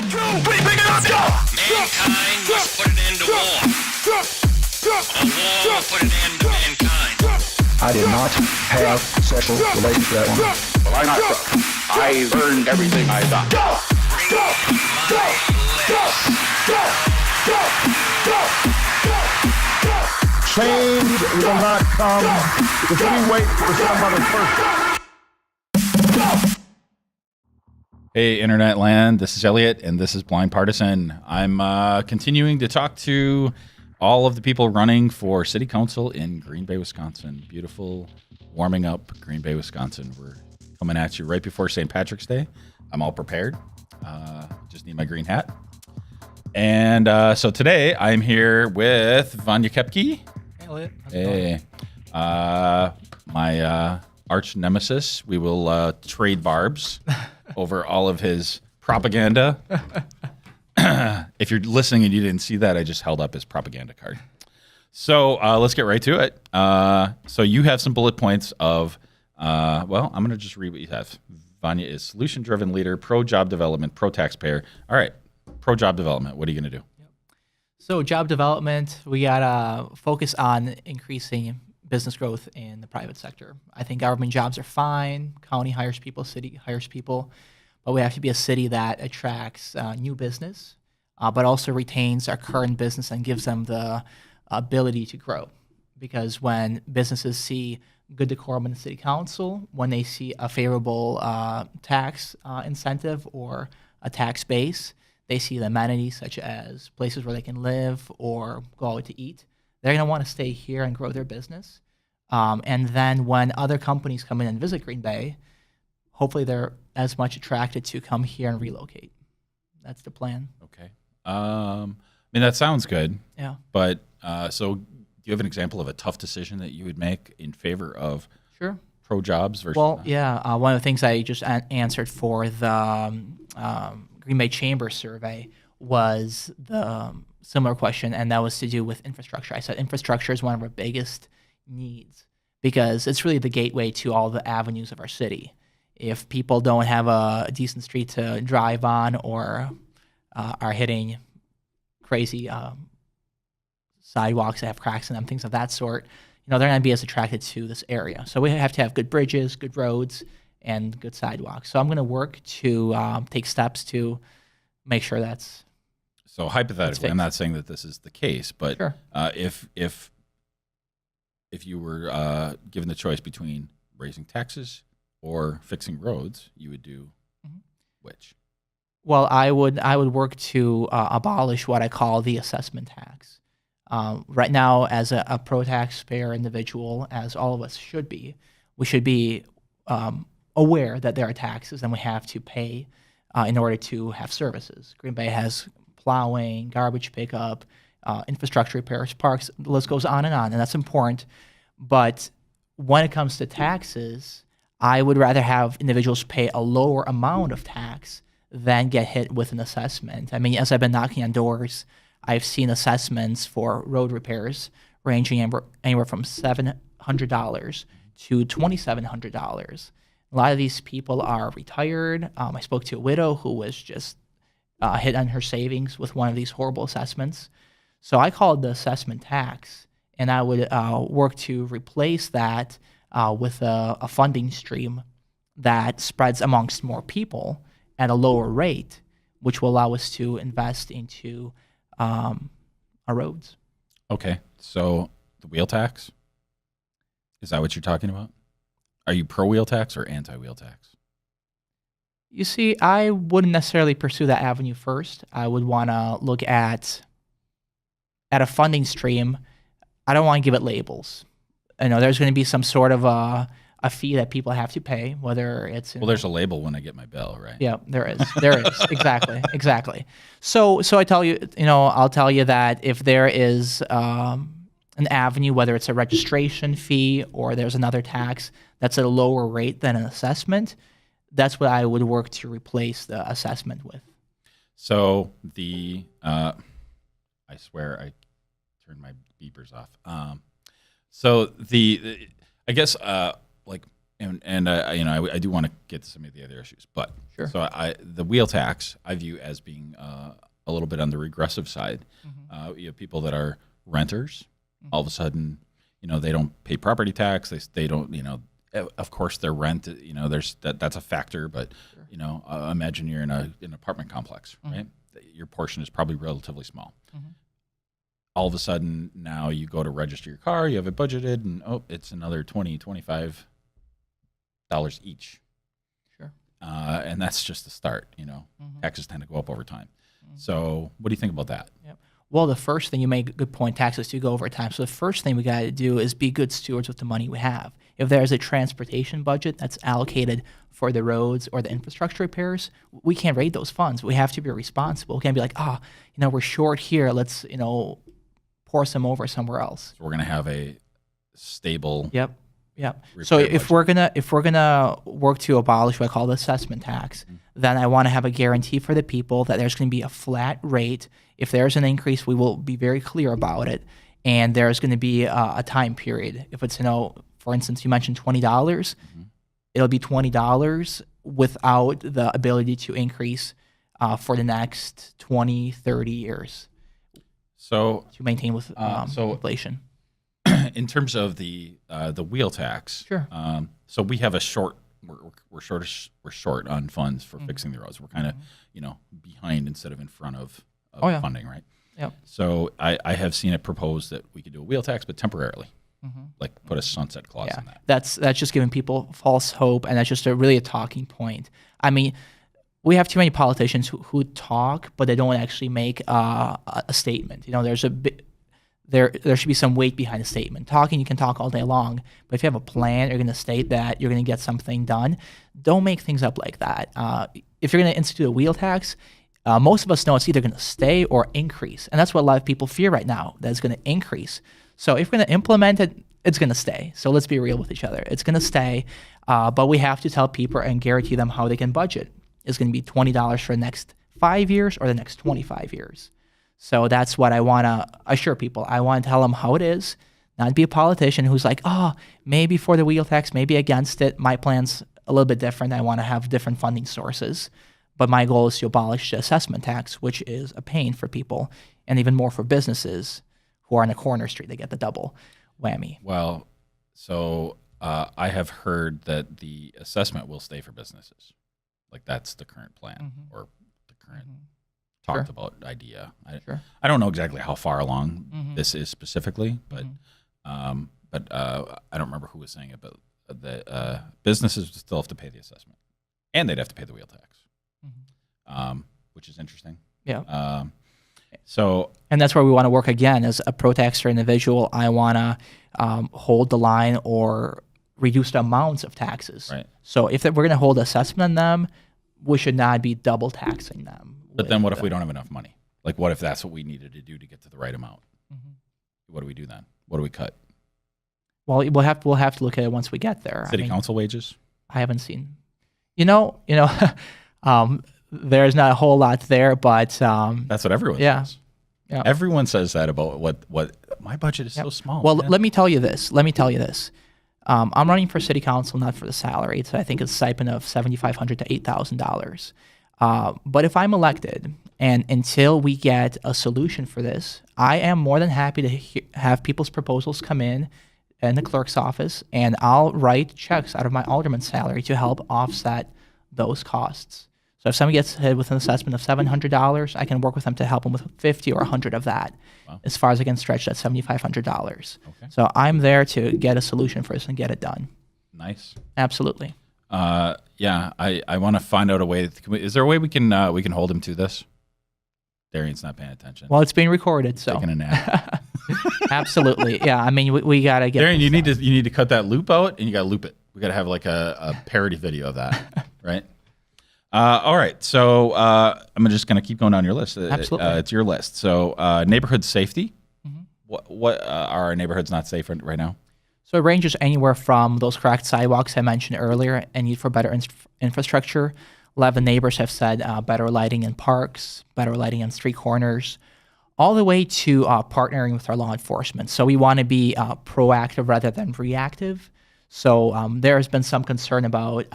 Mankind must put an end to war. A war will put an end to mankind. I did not have sexual relations with that woman. Well, I'm not drunk. I learned everything I got. Change will not come if we wait for some other person. Hey, Internet land, this is Elliot, and this is Blind Partisan. I'm continuing to talk to all of the people running for city council in Green Bay, Wisconsin. Beautiful, warming up Green Bay, Wisconsin. We're coming at you right before St. Patrick's Day. I'm all prepared. Just need my green hat. And so today I'm here with Vanya Koepke. Hey, Elliot. Hey. My arch nemesis. We will trade barbs over all of his propaganda. If you're listening and you didn't see that, I just held up his propaganda card. So let's get right to it. So you have some bullet points of, I'm going to just read what you have. Vanya is solution-driven leader, pro-job development, pro-taxpayer. All right, pro-job development. What are you going to do? So job development, we got to focus on increasing business growth in the private sector. I think government jobs are fine. County hires people, city hires people. But we have to be a city that attracts new business, but also retains our current business and gives them the ability to grow. Because when businesses see good decorum in the city council, when they see a favorable tax incentive or a tax base, they see the amenities such as places where they can live or go out to eat. They're going to want to stay here and grow their business. And then when other companies come in and visit Green Bay, hopefully they're as much attracted to come here and relocate. That's the plan. Okay. I mean, that sounds good. Yeah. But so do you have an example of a tough decision that you would make in favor of Sure. pro-jobs versus Well, not? yeah. One of the things I just answered for the Green Bay Chamber survey was the similar question, and that was to do with infrastructure. I said infrastructure is one of our biggest needs because it's really the gateway to all the avenues of our city. If people don't have a decent street to drive on or are hitting crazy sidewalks that have cracks in them, things of that sort, they're not going to be as attracted to this area. So we have to have good bridges, good roads, and good sidewalks. So I'm going to work to take steps to make sure that's. So hypothetically, I'm not saying that this is the case, but Sure. If you were given the choice between raising taxes or fixing roads, you would do which? Well, I would work to abolish what I call the assessment tax. Right now, as a pro-taxpayer individual, as all of us should be, we should be aware that there are taxes and we have to pay in order to have services. Green Bay has plowing, garbage pickup, infrastructure repairs, parks, the list goes on, and that's important. But when it comes to taxes, I would rather have individuals pay a lower amount of tax than get hit with an assessment. I mean, as I've been knocking on doors, I've seen assessments for road repairs ranging anywhere from $700 to $2,700. A lot of these people are retired. I spoke to a widow who was just hit on her savings with one of these horrible assessments. So I call it the assessment tax, and I would work to replace that with a funding stream that spreads amongst more people at a lower rate, which will allow us to invest into our roads. Okay. So the wheel tax, is that what you're talking about? Are you pro-wheel tax or anti-wheel tax? You see, I wouldn't necessarily pursue that avenue first. I would want to look at a funding stream. I don't want to give it labels. There's going to be some sort of a fee that people have to pay, whether it's There's a label when I get my bill, right? Yeah, there is. Exactly. So I tell you, I'll tell you that if there is an avenue, whether it's a registration fee or there's another tax that's at a lower rate than an assessment, that's what I would work to replace the assessment with. So I swear I turned my beepers off. So I guess like And I do want to get to some of the other issues, but Sure. so the wheel tax I view as being a little bit on the regressive side. You have people that are renters. All of a sudden, they don't pay property tax. They don't. Of course, their rent. There's that's a factor. But imagine you're in an apartment complex, right? Your portion is probably relatively small. All of a sudden, now you go to register your car. You have it budgeted, and it's another $25 each. Sure. And that's just the start. Taxes tend to go up over time. So, what do you think about that? Yep. Well, the first thing, you make a good point, taxes do go over time. So the first thing we got to do is be good stewards with the money we have. If there's a transportation budget that's allocated for the roads or the infrastructure repairs, we can't raid those funds. We have to be responsible. We can't be like, we're short here. Let's, pour some over somewhere else. So we're going to have a stable. Yep. So if we're gonna work to abolish what I call the assessment tax, then I want to have a guarantee for the people that there's going to be a flat rate. If there's an increase, we will be very clear about it, and there's going to be a time period. If it's for instance, you mentioned $20, it'll be $20 without the ability to increase for the next 20, 30 years. So to maintain with inflation. In terms of the wheel tax, sure. So we have we're short on funds for fixing the roads. We're kind of behind instead of in front of funding, right? Yep. So I have seen it proposed that we could do a wheel tax, but temporarily, like put a sunset clause in that. That's just giving people false hope, and that's just really a talking point. I mean, we have too many politicians who talk, but they don't actually make a statement. There's there should be some weight behind a statement. Talking, you can talk all day long, but if you have a plan, you're going to state that you're going to get something done. Don't make things up like that. If you're going to institute a wheel tax, most of us know it's either going to stay or increase, and that's what a lot of people fear right now, that it's going to increase. So if we're going to implement it, it's going to stay. So let's be real with each other. It's going to stay, but we have to tell people and guarantee them how they can budget. It's going to be $20 for the next 5 years or the next 25 years. So that's what I want to assure people. I want to tell them how it is, not be a politician who's like, maybe for the wheel tax, maybe against it. My plan's a little bit different. I want to have different funding sources. But my goal is to abolish the assessment tax, which is a pain for people, and even more for businesses who are on a corner street. They get the double whammy. Well, so I have heard that the assessment will stay for businesses. Like that's the current plan or the current talked about idea. I don't know exactly how far along this is specifically, but I don't remember who was saying it, but the businesses still have to pay the assessment, and they'd have to pay the wheel tax, which is interesting. Yeah. And that's where we want to work again. As a pro-taxer individual, I want to hold the line or reduce the amounts of taxes. Right. So if we're going to hold assessment on them, we should not be double taxing them. But then what if we don't have enough money? Like what if that's what we needed to do to get to the right amount? What do we do then? What do we cut? Well, we'll have to look at it once we get there. City council wages? I haven't seen. There's not a whole lot there, but that's what everyone says. Yeah. Everyone says that about what my budget is so small. Well, let me tell you this. I'm running for city council, not for the salary. So I think it's a stipend of $7,500 to $8,000. But if I'm elected, and until we get a solution for this, I am more than happy to have people's proposals come in the clerk's office, and I'll write checks out of my alderman's salary to help offset those costs. So if somebody gets hit with an assessment of $700, I can work with them to help them with 50 or 100 of that, as far as I can stretch that $7,500. Okay. So I'm there to get a solution for this and get it done. Nice. Absolutely. I want to find out a way. Is there a way we can hold him to this? Darian's not paying attention. Well, it's being recorded, so taking a nap. Absolutely. Yeah. I mean, we gotta get. Darian, you need to cut that loop out, and you gotta loop it. We gotta have like a parody video of that, right? All right. So I'm just gonna keep going down your list. Absolutely. It's your list. So neighborhood safety. What are our neighborhoods not safe right now? So it ranges anywhere from those cracked sidewalks I mentioned earlier and need for better infrastructure. A lot of the neighbors have said better lighting in parks, better lighting on street corners, all the way to partnering with our law enforcement. So we want to be proactive rather than reactive. So there has been some concern about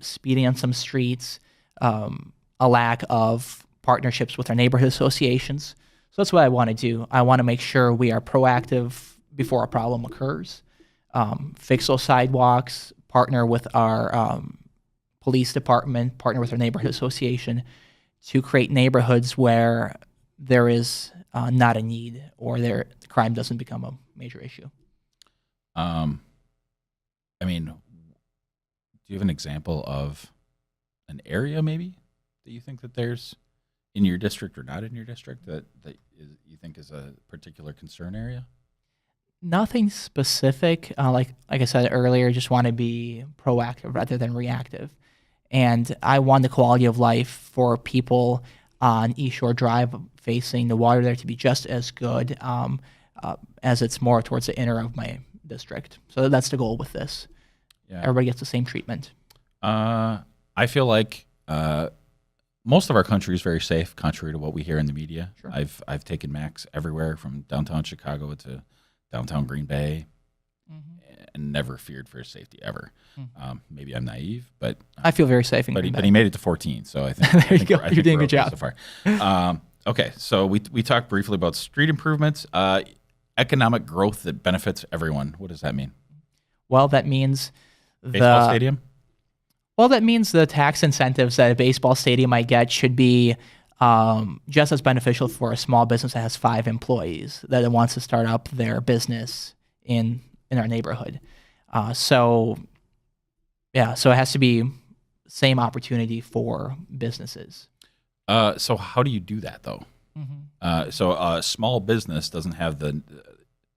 speeding on some streets, a lack of partnerships with our neighborhood associations. So that's what I want to do. I want to make sure we are proactive before a problem occurs, fix those sidewalks, partner with our police department, partner with our neighborhood association to create neighborhoods where there is not a need or crime doesn't become a major issue. I mean, do you have an example of an area maybe that you think that there's in your district or not in your district that you think is a particular concern area? Nothing specific. Like I said earlier, just want to be proactive rather than reactive. And I want the quality of life for people on East Shore Drive facing the water there to be just as good as it's more towards the inner of my district. So that's the goal with this. Yeah. Everybody gets the same treatment. I feel like most of our country is very safe, contrary to what we hear in the media. Sure. I've taken Max everywhere from downtown Chicago to downtown Green Bay, and never feared for his safety ever. Maybe I'm naive, but I feel very safe in but Green he Bay. made it to 14, so I think There you go. You're doing a good job. so far. Okay, so we talked briefly about street improvements, economic growth that benefits everyone. What does that mean? Well, that means Baseball stadium? Well, that means the tax incentives that a baseball stadium might get should be just as beneficial for a small business that has 5 employees that wants to start up their business in our neighborhood. So it has to be same opportunity for businesses. So how do you do that though? So a small business doesn't have the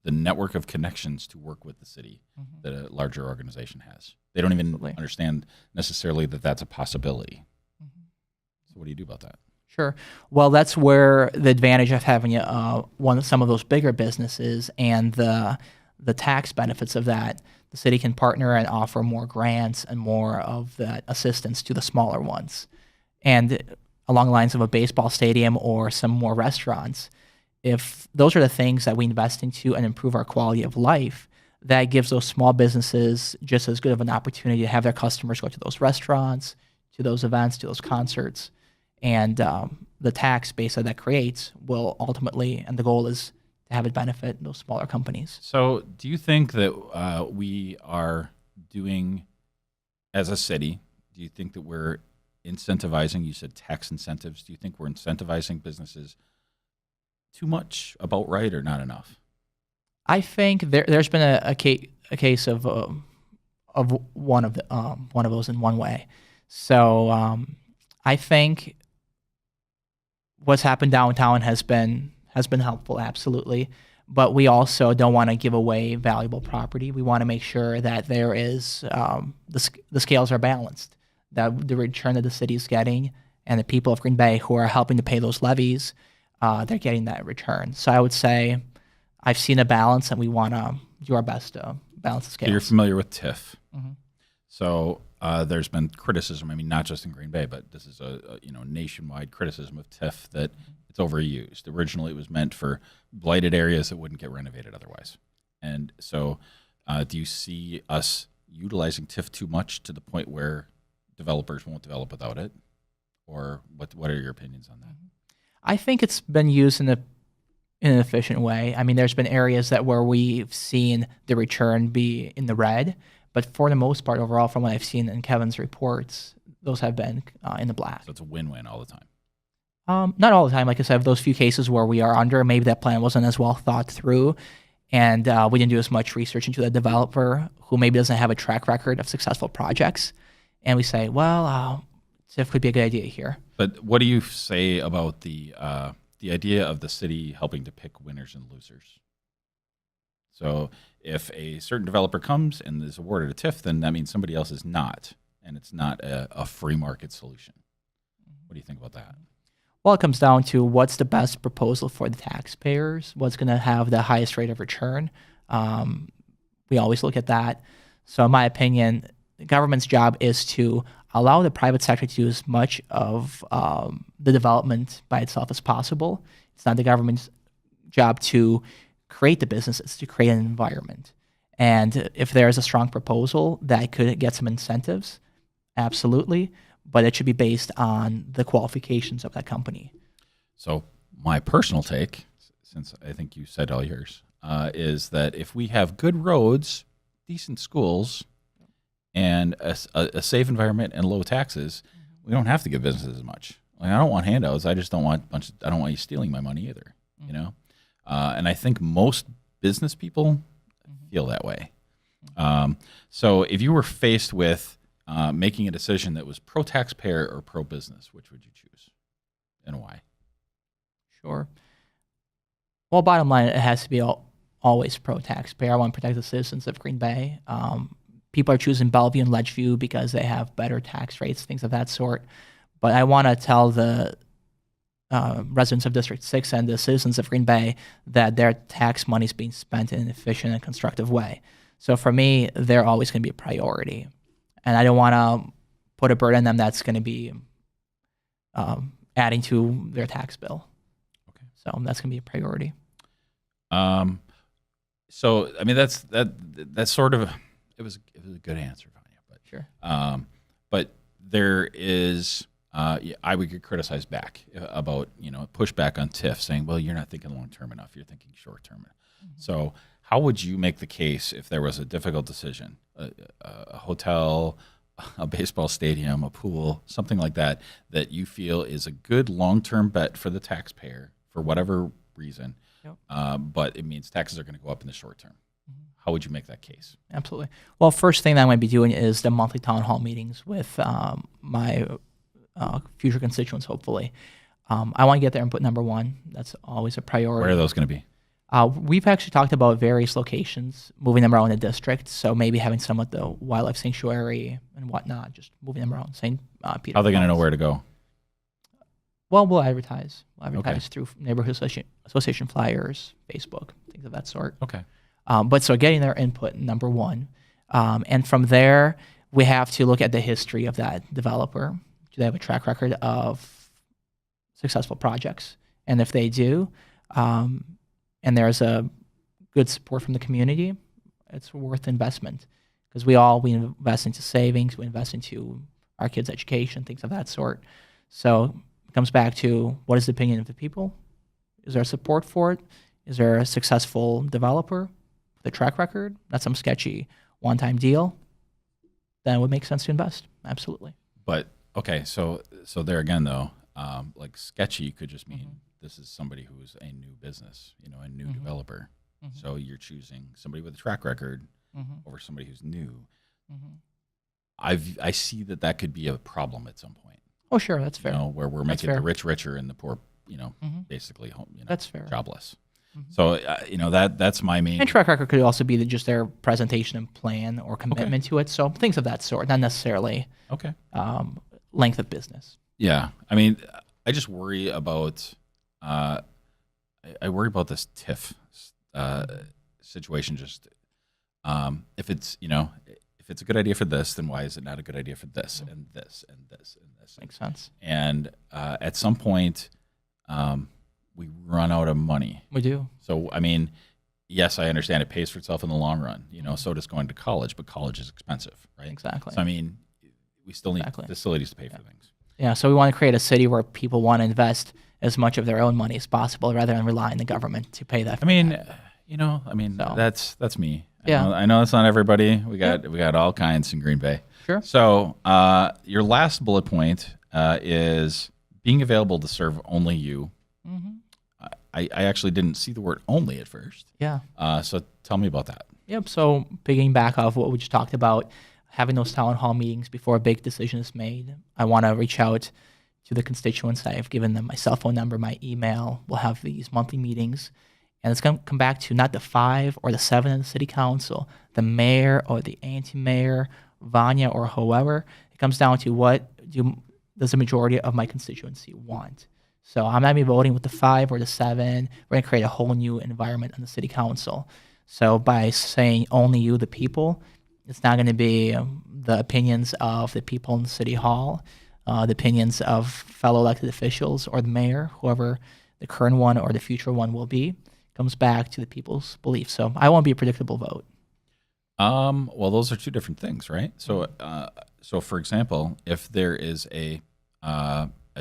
network of connections to work with the city that a larger organization has. They don't even Absolutely. understand necessarily that that's a possibility. So what do you do about that? Sure. Well, that's where the advantage of having some of those bigger businesses and the tax benefits of that. The city can partner and offer more grants and more of that assistance to the smaller ones. And along the lines of a baseball stadium or some more restaurants, if those are the things that we invest into and improve our quality of life, that gives those small businesses just as good of an opportunity to have their customers go to those restaurants, to those events, to those concerts. And the tax base that creates will ultimately, and the goal is to have it benefit those smaller companies. So do you think that we are doing, as a city, do you think that we're incentivizing, you said tax incentives, do you think we're incentivizing businesses too much, about right, or not enough? I think there's been a case of one of those in one way. So I think what's happened downtown has been helpful, absolutely. But we also don't want to give away valuable property. We want to make sure that there is the scales are balanced, that the return that the city is getting and the people of Green Bay who are helping to pay those levies, they're getting that return. So I would say I've seen a balance, and we want to do our best to balance the scales. So you're familiar with TIF. So there's been criticism. I mean, not just in Green Bay, but this is a nationwide criticism of TIF that it's overused. Originally, it was meant for blighted areas that wouldn't get renovated otherwise. And so, do you see us utilizing TIF too much to the point where developers won't develop without it? Or what are your opinions on that? I think it's been used in an efficient way. I mean, there's been areas where we've seen the return be in the red, but for the most part, overall, from what I've seen in Kevin's reports, those have been in the black. So it's a win-win all the time. Not all the time. Like I said, those few cases where we are under, maybe that plan wasn't as well thought through, and we didn't do as much research into the developer who maybe doesn't have a track record of successful projects. And we say, well, TIF could be a good idea here. But what do you say about the idea of the city helping to pick winners and losers? So if a certain developer comes and is awarded a TIF, then that means somebody else is not, and it's not a free market solution. What do you think about that? Well, it comes down to what's the best proposal for the taxpayers, what's going to have the highest rate of return. We always look at that. So in my opinion, the government's job is to allow the private sector to do as much of the development by itself as possible. It's not the government's job to create the business, it's to create an environment. And if there is a strong proposal that could get some incentives, absolutely, but it should be based on the qualifications of that company. So my personal take, since I think you said all yours, is that if we have good roads, decent schools, and a safe environment and low taxes, we don't have to give businesses as much. Like, I don't want handouts. I just don't want I don't want you stealing my money either. You know, and I think most business people feel that way. So if you were faced with making a decision that was pro-taxpayer or pro-business, which would you choose, and why? Sure. Well, bottom line, it has to be always pro-taxpayer. I want to protect the citizens of Green Bay. People are choosing Bellevue and Ledgeview because they have better tax rates, things of that sort. But I want to tell the residents of District 6 and the citizens of Green Bay that their tax money is being spent in an efficient and constructive way. So for me, they're always going to be a priority. And I don't want to put a burden on them that's going to be adding to their tax bill. Okay. So that's going to be a priority. So I mean, that's sort of it was a good answer, Vanya. But sure. But there is I would get criticized back about pushback on TIF, saying, well, you're not thinking long term enough. You're thinking short term. So how would you make the case if there was a difficult decision, a hotel, a baseball stadium, a pool, something like that, that you feel is a good long-term bet for the taxpayer for whatever reason, but it means taxes are going to go up in the short term? How would you make that case? Absolutely. Well, first thing that I'm going to be doing is the monthly town hall meetings with my future constituents, hopefully. I want to get their input, number one. That's always a priority. Where are those going to be? We've actually talked about various locations, moving them around the district. So maybe having some at the wildlife sanctuary and whatnot, just moving them around. St. Peter. How are they going to know where to go? Well, we'll advertise. Through neighborhood association flyers, Facebook, things of that sort. Okay. But so getting their input, number one. And from there, we have to look at the history of that developer. Do they have a track record of successful projects? And if they do, and there's a good support from the community, it's worth investment, because we invest into savings, we invest into our kids' education, things of that sort. So it comes back to, what is the opinion of the people? Is there support for it? Is there a successful developer with a track record? Not some sketchy one-time deal. Then it would make sense to invest. Absolutely. But okay, so there again though, like sketchy could just mean this is somebody who's a new business, a new developer. So you're choosing somebody with a track record over somebody who's new. I see that could be a problem at some point. Oh, sure, that's fair. Where we're making the rich richer and the poor, basically, that's fair. Jobless. So that's my main. And track record could also be just their presentation and plan or commitment to it. So things of that sort, not necessarily length of business. Yeah, I mean, I just worry about. I worry about this TIF situation. Just if it's if it's a good idea for this, then why is it not a good idea for this and this and this and this? Makes sense. And at some point, we run out of money. We do. So I mean, yes, I understand it pays for itself in the long run. So does going to college, but college is expensive, right? Exactly. So I mean, we still need facilities to pay for things. Yeah. So we want to create a city where people want to invest as much of their own money as possible, rather than rely on the government to pay that. I mean, that's me. I know that's not everybody. We got all kinds in Green Bay. Sure. So your last bullet point is being available to serve only you. I actually didn't see the word only at first. Yeah. So tell me about that. Yep. So picking back off what we just talked about, having those town hall meetings before a big decision is made. I want to reach out to the constituents. I've given them my cell phone number, my email. We'll have these monthly meetings. And it's going to come back to not the 5 or the 7 in the city council, the mayor or the anti-mayor, Vanya or whoever. It comes down to what does the majority of my constituency want. So I'm not going to be voting with the 5 or the 7. We're going to create a whole new environment on the city council. So by saying only you, the people, it's not going to be the opinions of the people in City Hall, the opinions of fellow elected officials or the mayor, whoever the current one or the future one will be. Comes back to the people's beliefs. So I want to be a predictable vote. Well, those are two different things, right? So, so for example, if there is a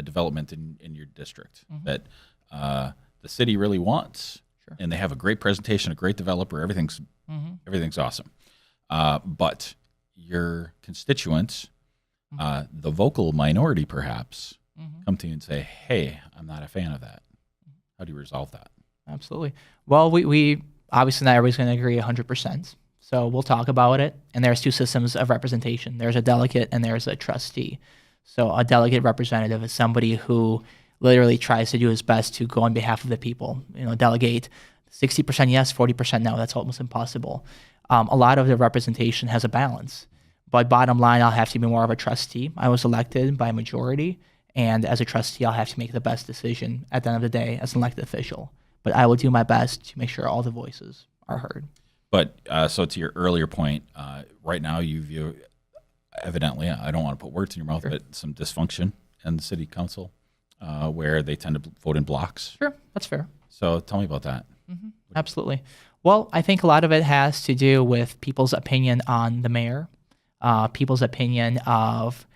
development in your district that the city really wants, and they have a great presentation, a great developer, everything's awesome, but your constituents, the vocal minority perhaps, come to you and say, "Hey, I'm not a fan of that." How do you resolve that? Absolutely. Well, we obviously not everybody's going to agree 100%. So we'll talk about it. And there's two systems of representation. There's a delegate and there's a trustee. So a delegate representative is somebody who literally tries to do his best to go on behalf of the people. Delegate 60% yes, 40% no. That's almost impossible. A lot of the representation has a balance. But bottom line, I'll have to be more of a trustee. I was elected by majority. And as a trustee, I'll have to make the best decision at the end of the day as an elected official. But I will do my best to make sure all the voices are heard. But so to your earlier point, right now you view, evidently, I don't want to put words in your mouth, but some dysfunction in the city council where they tend to vote in blocks. Sure, that's fair. So tell me about that. Absolutely. Well, I think a lot of it has to do with people's opinion on the mayor, people's opinion of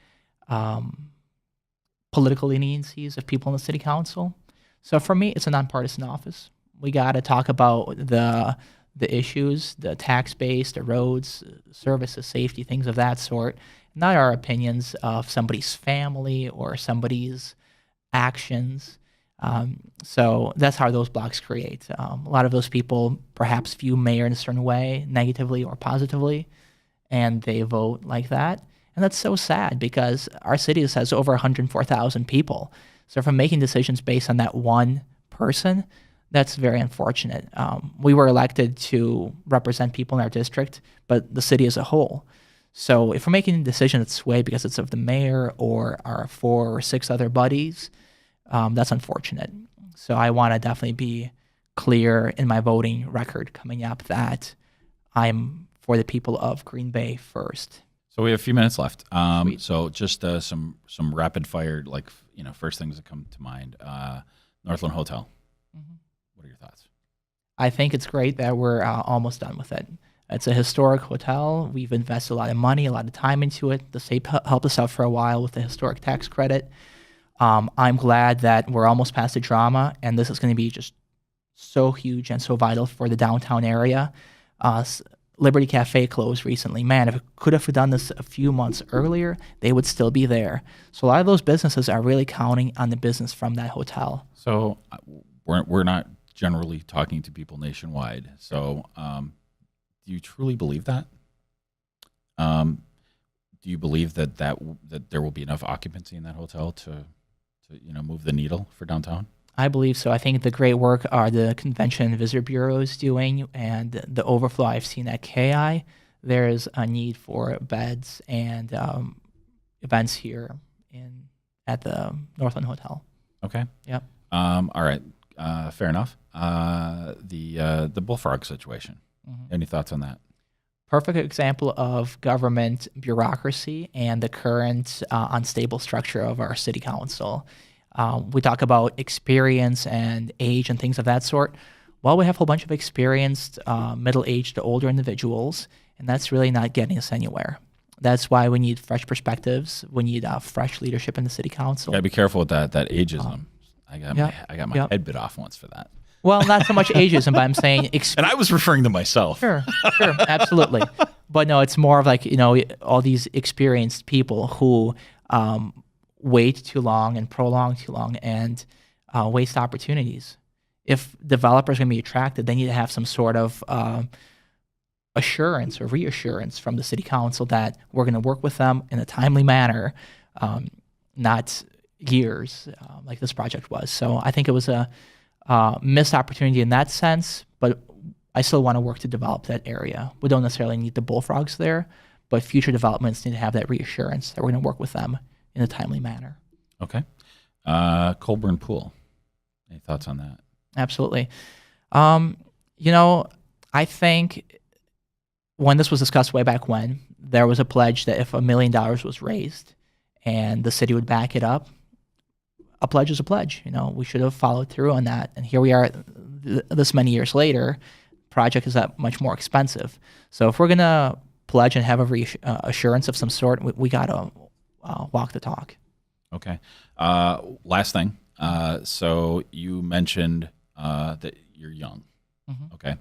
political leniencies of people in the city council. So for me, it's a nonpartisan office. We got to talk about the issues, the tax base, the roads, services, safety, things of that sort, not our opinions of somebody's family or somebody's actions. So that's how those blocks create. A lot of those people perhaps view mayor in a certain way, negatively or positively, and they vote like that. And that's so sad because our city has over 104,000 people. So from making decisions based on that one person, that's very unfortunate. We were elected to represent people in our district, but the city as a whole. So if we're making a decision that's swayed because it's of the mayor or our 4 or 6 other buddies, that's unfortunate. So I want to definitely be clear in my voting record coming up that I'm for the people of Green Bay first. So we have a few minutes left. So just some rapid fire, first things that come to mind. Northland Hotel. What are your thoughts? I think it's great that we're almost done with it. It's a historic hotel. We've invested a lot of money, a lot of time into it. The state helped us out for a while with the historic tax credit. I'm glad that we're almost past the drama, and this is going to be just so huge and so vital for the downtown area. Liberty Cafe closed recently. Man, if it could have done this a few months earlier, they would still be there. So a lot of those businesses are really counting on the business from that hotel. So we're not generally talking to people nationwide. So do you truly believe that? Do you believe that there will be enough occupancy in that hotel to move the needle for downtown? I believe so. I think the great work are the Convention and Visitor Bureau is doing, and the overflow I've seen at KI. There is a need for beds and events here at the Northland Hotel. Okay. Yep. All right. Fair enough. The bullfrog situation. Any thoughts on that? Perfect example of government bureaucracy and the current unstable structure of our city council. We talk about experience and age and things of that sort. Well, we have a whole bunch of experienced middle-aged to older individuals, and that's really not getting us anywhere. That's why we need fresh perspectives. We need fresh leadership in the city council. Gotta be careful with that ageism. I got my head bit off once for that. Well, not so much ageism, but I'm saying... and I was referring to myself. Sure, absolutely. But no, it's more of all these experienced people who wait too long and prolong too long and waste opportunities. If developers are going to be attracted, they need to have some sort of assurance or reassurance from the city council that we're going to work with them in a timely manner, not years like this project was. So I think it was a missed opportunity in that sense, but I still want to work to develop that area. We don't necessarily need the bullfrogs there, but future developments need to have that reassurance that we're going to work with them in a timely manner. Okay. Colburn Pool. Any thoughts on that? Absolutely. I think when this was discussed way back when, there was a pledge that if $1 million was raised and the city would back it up, a pledge is a pledge. We should have followed through on that. And here we are this many years later, project is that much more expensive. So if we're gonna pledge and have a assurance of some sort, we gotta walk the talk. Okay. Last thing. So you mentioned that you're young. Mm-hmm. Okay.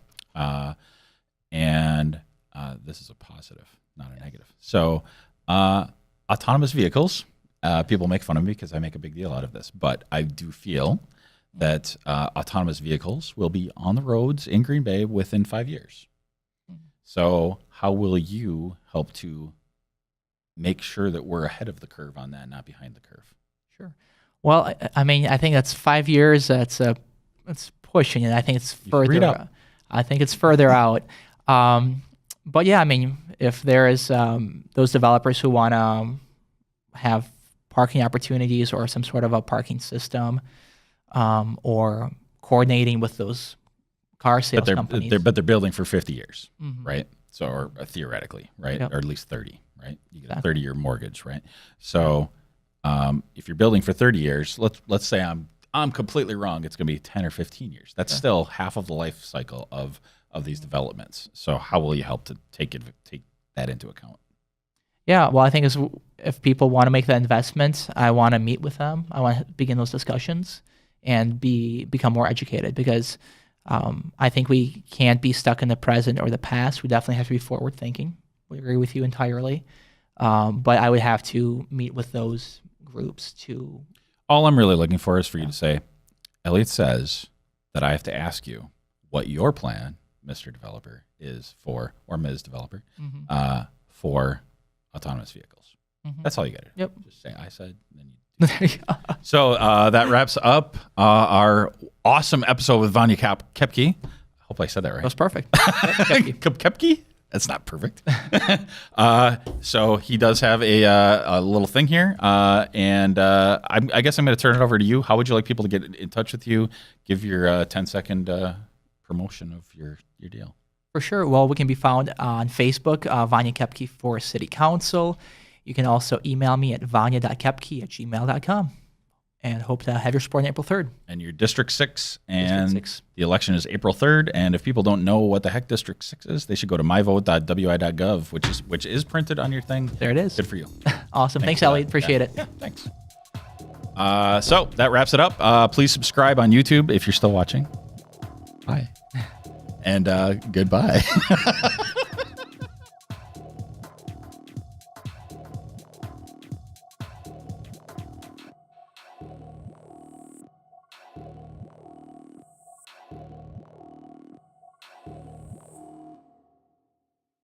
And this is a positive, not a negative. So autonomous vehicles. People make fun of me because I make a big deal out of this, but I do feel that autonomous vehicles will be on the roads in Green Bay within 5 years. So how will you help to make sure that we're ahead of the curve on that, not behind the curve? Sure. Well, I mean, I think that's 5 years. That's pushing it. I think it's further. I think it's further out. But yeah, I mean, if there is those developers who want to have parking opportunities or some sort of a parking system, or coordinating with those car sales companies. But they're building for 50 years, Mhm. right? So, or theoretically, right? Yep. Or at least 30, right? You get a Exactly. 30-year mortgage, right? So, if you're building for 30 years, let's say I'm completely wrong. It's going to be 10 or 15 years. That's still half of the life cycle of these developments. So, how will you help to take that into account? Yeah, well, I think if people want to make that investment, I want to meet with them. I want to begin those discussions and become more educated, because I think we can't be stuck in the present or the past. We definitely have to be forward thinking. We agree with you entirely. But I would have to meet with those groups to. All I'm really looking for is for you to say, Elliot says that I have to ask you what your plan, Mr. Developer, is for, or Ms. Developer, for autonomous vehicles. That's all you got to do. Yep. Just say, I said, and then you. Yeah. So that wraps up our awesome episode with Vanya Koepke. I hope I said that right. That was perfect. Koepke? That's not perfect. So he does have a little thing here, and I guess I'm going to turn it over to you. How would you like people to get in touch with you? Give your 10-second promotion of your deal. For sure. Well, we can be found on Facebook, Vanya Koepke for City Council. You can also email me at vanya.koepke@gmail.com, and hope to have your support on April 3rd. And you're District 6, and District 6. the election is April 3rd. And if people don't know what the heck District 6 is, they should go to myvote.wi.gov, which is printed on your thing. There it is. Good for you. Awesome. Thanks, for that. Elliot. Appreciate it. Yeah, thanks. So that wraps it up. Please subscribe on YouTube if you're still watching. Bye. And goodbye.